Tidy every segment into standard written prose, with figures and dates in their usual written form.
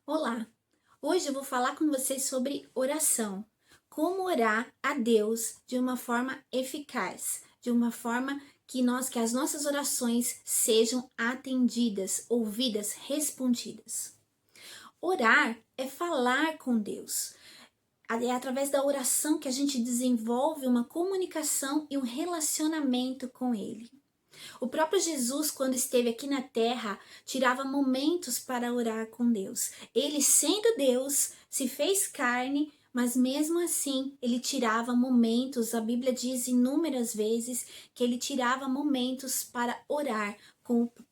Olá! Hoje eu vou falar com vocês sobre oração. Como orar a Deus de uma forma eficaz, de uma forma que as nossas orações sejam atendidas, ouvidas, respondidas. Orar é falar com Deus. É através da oração que a gente desenvolve uma comunicação e um relacionamento com Ele. O próprio Jesus, quando esteve aqui na terra, tirava momentos para orar com Deus. Ele, sendo Deus, se fez carne, mas mesmo assim ele tirava momentos. A Bíblia diz inúmeras vezes que ele tirava momentos para orar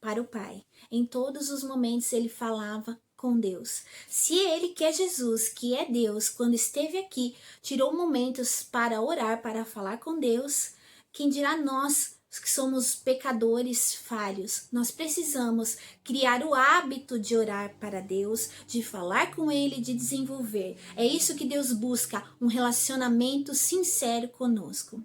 para o Pai. Em todos os momentos ele falava com Deus. Se ele, que é Jesus, que é Deus, quando esteve aqui, tirou momentos para orar, para falar com Deus, quem dirá nós, que somos pecadores falhos? Nós precisamos criar o hábito de orar para Deus, de falar com Ele, de desenvolver. É isso que Deus busca, um relacionamento sincero conosco.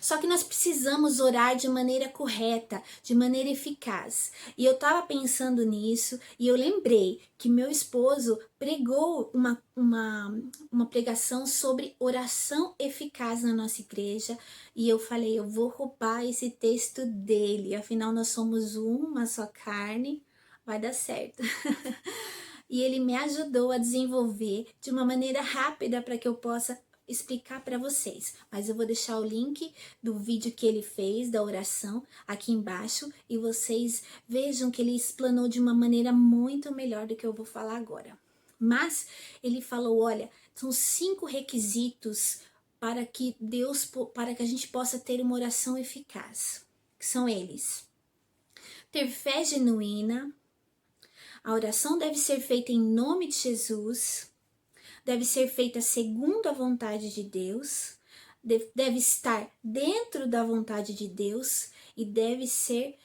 Só que nós precisamos orar de maneira correta, de maneira eficaz. E eu estava pensando nisso e eu lembrei que meu esposo pregou uma pregação sobre oração eficaz na nossa igreja. E eu falei, eu vou roubar esse texto dele. Afinal, nós somos uma só carne, vai dar certo. E ele me ajudou a desenvolver de uma maneira rápida para que eu possa explicar para vocês, mas eu vou deixar o link do vídeo que ele fez da oração aqui embaixo e vocês vejam que ele explanou de uma maneira muito melhor do que eu vou falar agora. Mas ele falou, olha, são 5 requisitos para que para que a gente possa ter uma oração eficaz, que são eles: ter fé genuína, a oração deve ser feita em nome de Jesus, deve ser feita segundo a vontade de Deus, deve estar dentro da vontade de Deus e deve ser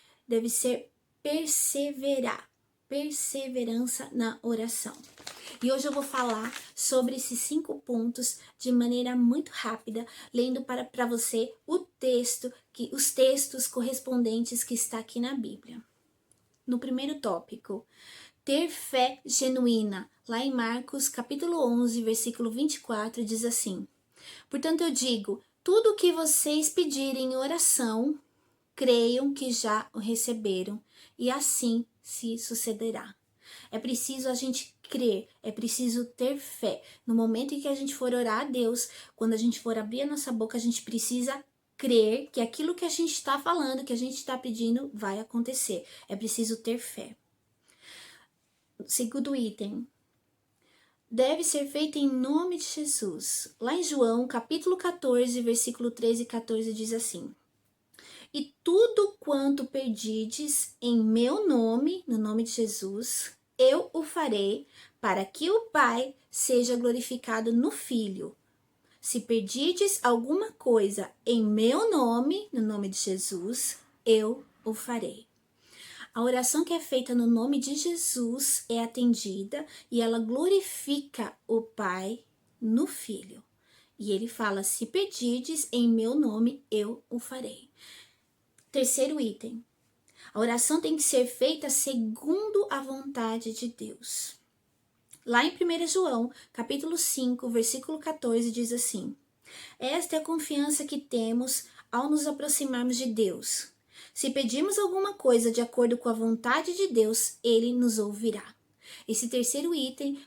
perseverança na oração. E hoje eu vou falar sobre esses 5 pontos de maneira muito rápida, lendo para você os textos correspondentes que está aqui na Bíblia. No primeiro tópico, ter fé genuína. Lá em Marcos, capítulo 11, versículo 24, diz assim: portanto eu digo, tudo o que vocês pedirem em oração, creiam que já o receberam, e assim se sucederá. É preciso a gente crer, é preciso ter fé. No momento em que a gente for orar a Deus, quando a gente for abrir a nossa boca, a gente precisa crer que aquilo que a gente está falando, que a gente está pedindo, vai acontecer. É preciso ter fé. Segundo item, deve ser feita em nome de Jesus. Lá em João, capítulo 14, versículo 13 e 14, diz assim: e tudo quanto pedirdes em meu nome, no nome de Jesus, eu o farei, para que o Pai seja glorificado no Filho. Se pedirdes alguma coisa em meu nome, no nome de Jesus, eu o farei. A oração que é feita no nome de Jesus é atendida e ela glorifica o Pai no Filho. E ele fala, se pedirdes em meu nome, eu o farei. Terceiro item, a oração tem que ser feita segundo a vontade de Deus. Lá em 1 João, capítulo 5, versículo 14, diz assim: esta é a confiança que temos ao nos aproximarmos de Deus. Se pedirmos alguma coisa de acordo com a vontade de Deus, Ele nos ouvirá. Esse terceiro item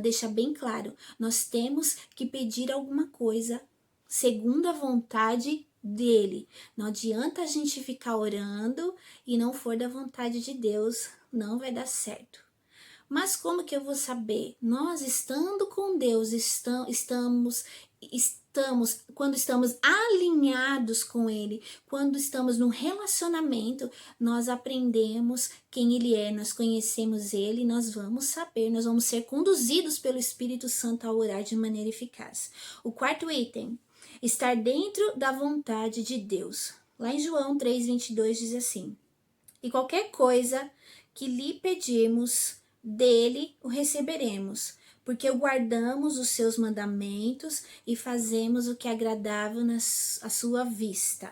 deixa bem claro, nós temos que pedir alguma coisa segundo a vontade dele. Não adianta a gente ficar orando e não for da vontade de Deus, não vai dar certo. Mas como que eu vou saber? Nós estando com Deus, quando estamos alinhados com Ele, quando estamos num relacionamento, nós aprendemos quem Ele é, nós conhecemos Ele, nós vamos saber, nós vamos ser conduzidos pelo Espírito Santo a orar de maneira eficaz. O quarto item, estar dentro da vontade de Deus. Lá em João 3,22 diz assim: e qualquer coisa que lhe pedirmos, dele o receberemos, porque guardamos os seus mandamentos e fazemos o que é agradável à sua vista.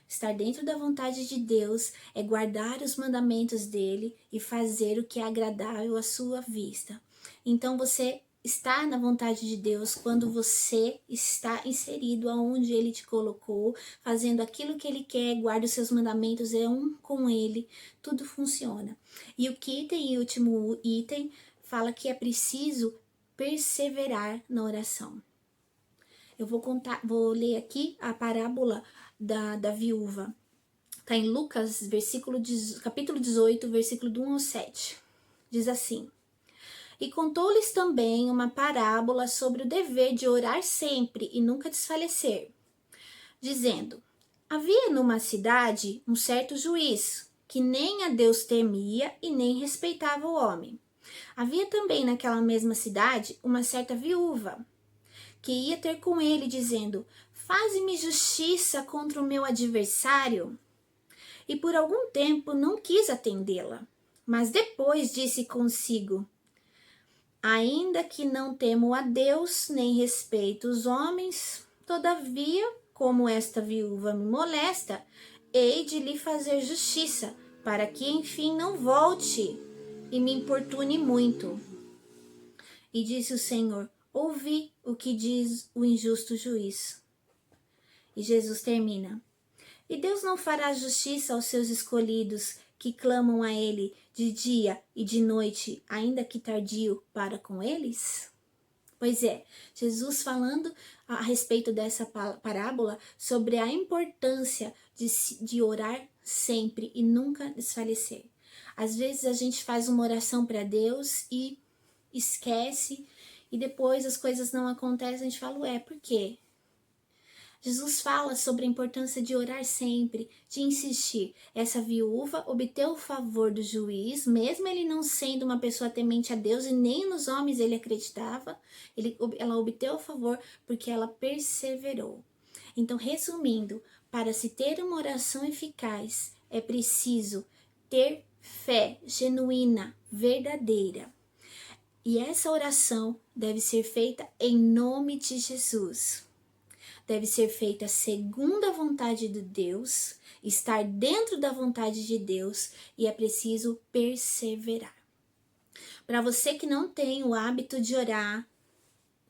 Estar dentro da vontade de Deus é guardar os mandamentos dele e fazer o que é agradável à sua vista. Então você está na vontade de Deus quando você está inserido aonde ele te colocou, fazendo aquilo que ele quer, guarda os seus mandamentos, é um com ele, tudo funciona. E o quinto e último item fala que é preciso perseverar na oração. Eu vou ler aqui a parábola da viúva. Está em Lucas, capítulo 18, versículo do 1 ao 7. Diz assim: E contou-lhes também uma parábola sobre o dever de orar sempre e nunca desfalecer, dizendo: Havia numa cidade um certo juiz, que nem a Deus temia e nem respeitava o homem. Havia também naquela mesma cidade uma certa viúva, que ia ter com ele, dizendo: Faze-me justiça contra o meu adversário. E por algum tempo não quis atendê-la, mas depois disse consigo: Ainda que não temo a Deus, nem respeito os homens, todavia, como esta viúva me molesta, hei de lhe fazer justiça, para que enfim não volte e me importune muito. E disse o Senhor: Ouvi o que diz o injusto juiz. E Jesus termina: E Deus não fará justiça aos seus escolhidos, que clamam a ele de dia e de noite, ainda que tardio, para com eles? Pois é, Jesus falando a respeito dessa parábola sobre a importância de orar sempre e nunca desfalecer. Às vezes a gente faz uma oração para Deus e esquece, e depois as coisas não acontecem, a gente fala: ué, por quê? Jesus fala sobre a importância de orar sempre, de insistir. Essa viúva obteve o favor do juiz, mesmo ele não sendo uma pessoa temente a Deus e nem nos homens ele acreditava, ela obteve o favor porque ela perseverou. Então, resumindo, para se ter uma oração eficaz, é preciso ter fé genuína, verdadeira. E essa oração deve ser feita em nome de Jesus. Deve ser feita segundo a vontade de Deus, estar dentro da vontade de Deus, e é preciso perseverar. Para você que não tem o hábito de orar,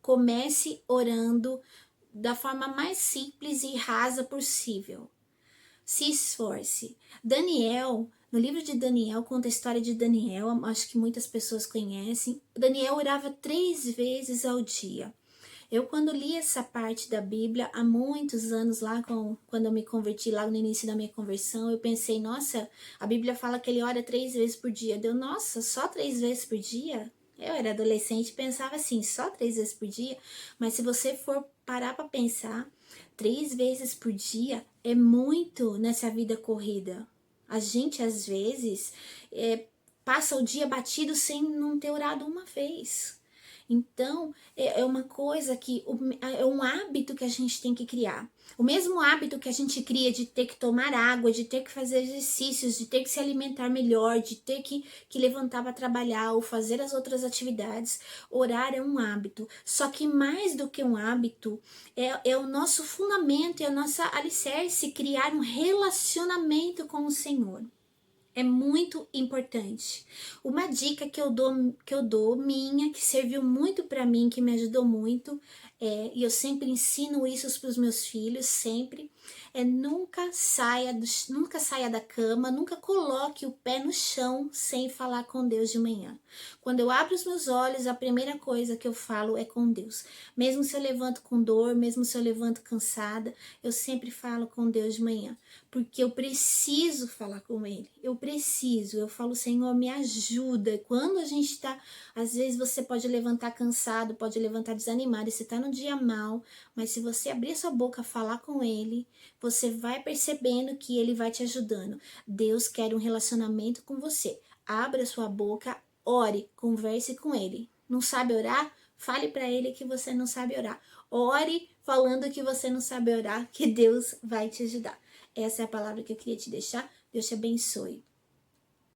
comece orando da forma mais simples e rasa possível. Se esforce. Daniel, no livro de Daniel, conta a história de Daniel, acho que muitas pessoas conhecem. Daniel orava 3 vezes ao dia. Eu, quando li essa parte da Bíblia, há muitos anos lá, quando eu me converti, lá no início da minha conversão, eu pensei: nossa, a Bíblia fala que ele ora 3 vezes por dia. Deu, nossa, só 3 vezes por dia? Eu era adolescente e pensava assim, só 3 vezes por dia? Mas se você for parar para pensar, 3 vezes por dia é muito nessa vida corrida. A gente, às vezes, passa o dia batido sem não ter orado uma vez. Então, é uma coisa é um hábito que a gente tem que criar. O mesmo hábito que a gente cria de ter que tomar água, de ter que fazer exercícios, de ter que se alimentar melhor, de ter que levantar para trabalhar ou fazer as outras atividades, orar é um hábito. Só que mais do que um hábito, é o nosso fundamento, é a nossa alicerce, criar um relacionamento com o Senhor. É muito importante. Uma dica que eu dou minha, que serviu muito para mim, que me ajudou muito, e eu sempre ensino isso para os meus filhos, sempre, nunca saia da cama, nunca coloque o pé no chão sem falar com Deus de manhã. Quando eu abro os meus olhos, a primeira coisa que eu falo é com Deus. Mesmo se eu levanto com dor, mesmo se eu levanto cansada, eu sempre falo com Deus de manhã, porque eu preciso falar com Ele. Eu falo: Senhor, me ajuda. Quando a gente tá, às vezes você pode levantar cansado, pode levantar desanimado, e você tá num dia mal, mas se você abrir a sua boca, falar com Ele, você vai percebendo que Ele vai te ajudando. Deus quer um relacionamento com você. Abra a sua boca, ore, converse com Ele. Não sabe orar? Fale para Ele que você não sabe orar. Ore falando que você não sabe orar, que Deus vai te ajudar. Essa é a palavra que eu queria te deixar. Deus te abençoe.